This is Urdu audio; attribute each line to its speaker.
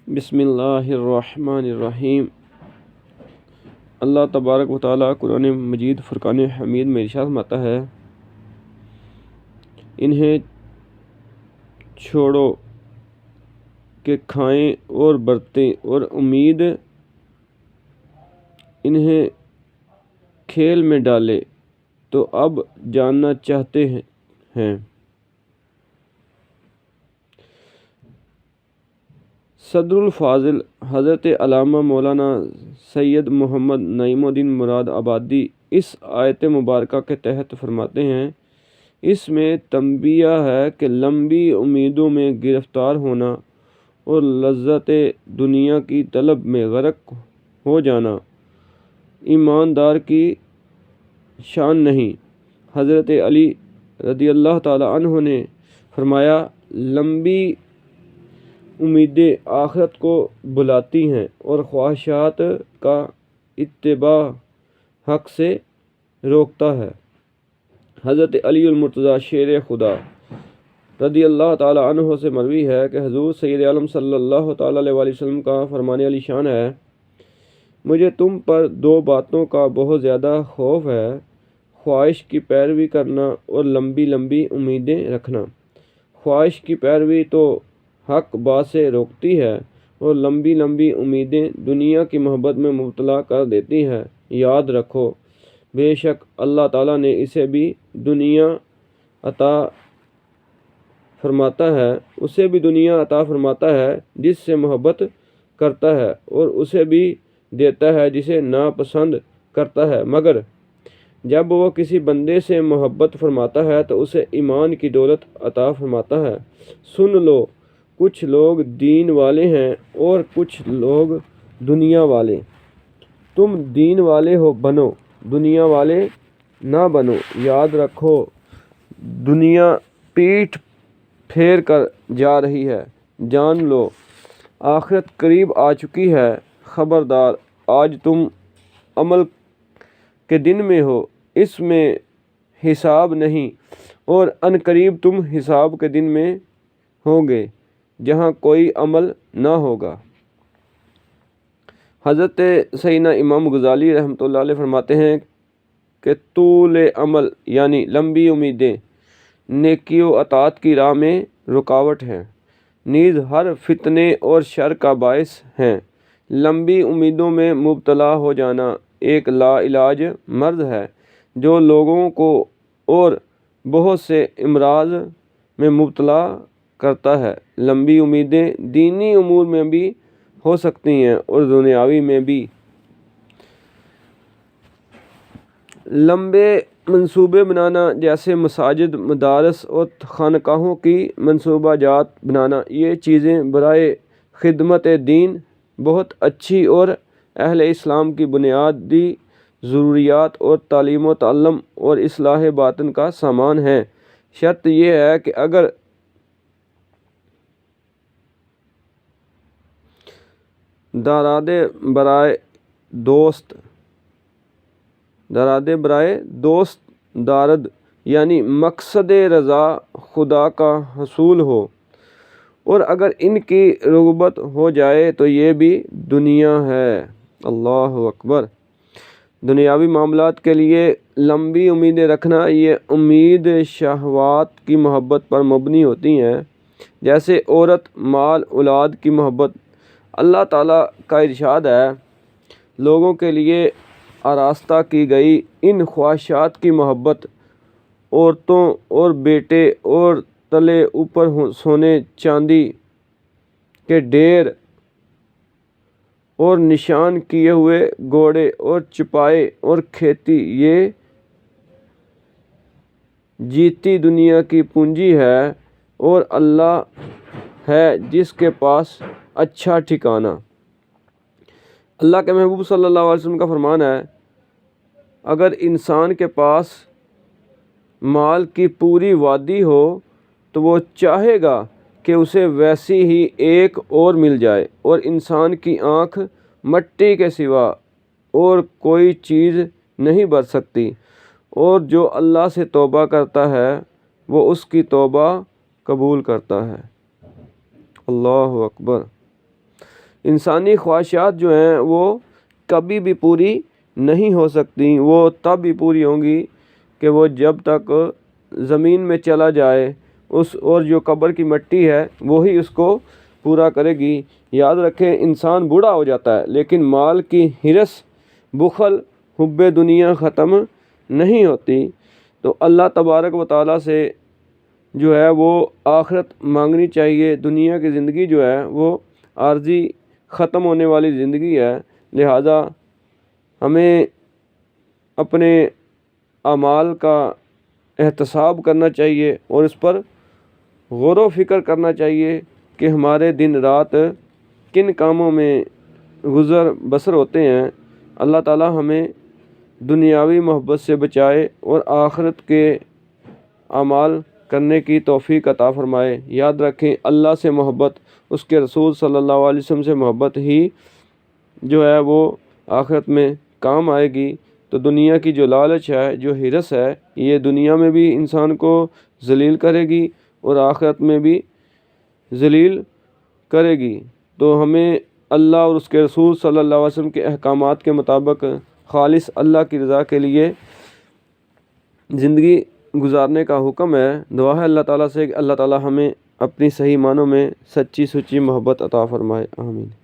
Speaker 1: بسم اللہ الرحمن الرحیم۔ اللہ تبارک و تعالیٰ قرآن مجید فرقان حمید میں ارشاد فرماتا ہے، انہیں چھوڑو کہ کھائیں اور برتیں اور امید انہیں کھیل میں ڈالے تو اب جاننا چاہتے ہیں۔ صدر الفاضل حضرت علامہ مولانا سید محمد نعیم الدین مراد آبادی اس آیت مبارکہ کے تحت فرماتے ہیں، اس میں تنبیہ ہے کہ لمبی امیدوں میں گرفتار ہونا اور لذت دنیا کی طلب میں غرق ہو جانا ایماندار کی شان نہیں۔ حضرت علی رضی اللہ تعالی عنہ نے فرمایا، لمبی امیدیں آخرت کو بلاتی ہیں اور خواہشات کا اتباع حق سے روکتا ہے۔ حضرت علی المرتضیٰ شیر خدا رضی اللہ تعالی عنہ سے مروی ہے کہ حضور سید عالم صلی اللہ تعالی علیہ وسلم کا فرمان علی شان ہے، مجھے تم پر دو باتوں کا بہت زیادہ خوف ہے، خواہش کی پیروی کرنا اور لمبی لمبی امیدیں رکھنا۔ خواہش کی پیروی تو حق بات سے روکتی ہے اور لمبی لمبی امیدیں دنیا کی محبت میں مبتلا کر دیتی ہیں۔ یاد رکھو، بے شک اللہ تعالیٰ نے اسے بھی دنیا عطا فرماتا ہے جس سے محبت کرتا ہے، اور اسے بھی دیتا ہے جسے ناپسند کرتا ہے، مگر جب وہ کسی بندے سے محبت فرماتا ہے تو اسے ایمان کی دولت عطا فرماتا ہے۔ سن لو، کچھ لوگ دین والے ہیں اور کچھ لوگ دنیا والے، تم دین والے بنو، دنیا والے نہ بنو۔ یاد رکھو، دنیا پیٹھ پھیر کر جا رہی ہے، جان لو آخرت قریب آ چکی ہے۔ خبردار، آج تم عمل کے دن میں ہو، اس میں حساب نہیں، اور عنقریب تم حساب کے دن میں ہوگے جہاں کوئی عمل نہ ہوگا۔ حضرت سیدنا امام غزالی رحمۃ اللہ علیہ فرماتے ہیں کہ طول عمل یعنی لمبی امیدیں نیکی و اطاعت کی راہ میں رکاوٹ ہیں، نیز ہر فتنے اور شر کا باعث ہیں۔ لمبی امیدوں میں مبتلا ہو جانا ایک لا علاج مرض ہے جو لوگوں کو اور بہت سے امراض میں مبتلا کرتا ہے۔ لمبی امیدیں دینی امور میں بھی ہو سکتی ہیں اور دنیاوی میں بھی۔ لمبے منصوبے بنانا جیسے مساجد، مدارس اور خانقاہوں کی منصوبہ جات بنانا، یہ چیزیں برائے خدمت دین بہت اچھی اور اہل اسلام کی بنیادی ضروریات اور تعلیم و تعلم اور اصلاح باطن کا سامان ہیں۔ شرط یہ ہے کہ اگر دارالدے برائے دوست دارد یعنی مقصد رضا خدا کا حصول ہو، اور اگر ان کی رغبت ہو جائے تو یہ بھی دنیا ہے۔ اللہ اکبر۔ دنیاوی معاملات کے لیے لمبی امیدیں رکھنا، یہ امید شہوات کی محبت پر مبنی ہوتی ہیں، جیسے عورت، مال، اولاد کی محبت۔ اللہ تعالیٰ کا ارشاد ہے، لوگوں کے لیے آراستہ کی گئی ان خواہشات کی محبت، عورتوں اور بیٹے اور تلے اوپر سونے چاندی کے ڈھیر اور نشان کیے ہوئے گھوڑے اور چپائے اور کھیتی، یہ جیتی دنیا کی پونجی ہے، اور اللہ ہے جس کے پاس اچھا ٹھکانہ۔ اللہ کے محبوب صلی اللہ علیہ وسلم کا فرمان ہے، اگر انسان کے پاس مال کی پوری وادی ہو تو وہ چاہے گا کہ اسے ویسی ہی ایک اور مل جائے، اور انسان کی آنکھ مٹی کے سوا اور کوئی چیز نہیں بھر سکتی، اور جو اللہ سے توبہ کرتا ہے وہ اس کی توبہ قبول کرتا ہے۔ اللہ اکبر۔ انسانی خواہشات جو ہیں وہ کبھی بھی پوری نہیں ہو سکتی، وہ تب بھی پوری ہوں گی کہ وہ جب تک زمین میں چلا جائے، اور جو قبر کی مٹی ہے وہی اس کو پورا کرے گی۔ یاد رکھیں، انسان بوڑھا ہو جاتا ہے لیکن مال کی ہرس، بخل، حب دنیا ختم نہیں ہوتی۔ تو اللہ تبارک و تعالیٰ سے جو ہے وہ آخرت مانگنی چاہیے۔ دنیا کی زندگی جو ہے وہ عارضی ختم ہونے والی زندگی ہے، لہذا ہمیں اپنے اعمال کا احتساب کرنا چاہیے اور اس پر غور و فکر کرنا چاہیے کہ ہمارے دن رات کن کاموں میں گزر بسر ہوتے ہیں۔ اللہ تعالی ہمیں دنیاوی محبت سے بچائے اور آخرت کے اعمال کرنے کی توفیق عطا فرمائے۔ یاد رکھیں، اللہ سے محبت، اس کے رسول صلی اللہ علیہ وسلم سے محبت ہی جو ہے وہ آخرت میں کام آئے گی۔ تو دنیا کی جو لالچ ہے، جو ہرس ہے، یہ دنیا میں بھی انسان کو ذلیل کرے گی اور آخرت میں بھی ذلیل کرے گی۔ تو ہمیں اللہ اور اس کے رسول صلی اللہ علیہ وسلم کے احکامات کے مطابق خالص اللہ کی رضا کے لیے زندگی گزارنے کا حکم ہے۔ دعا ہے اللہ تعالیٰ سے کہ اللہ تعالیٰ ہمیں اپنی صحیح معنوں میں سچی سچی محبت عطا فرمائے۔ آمین۔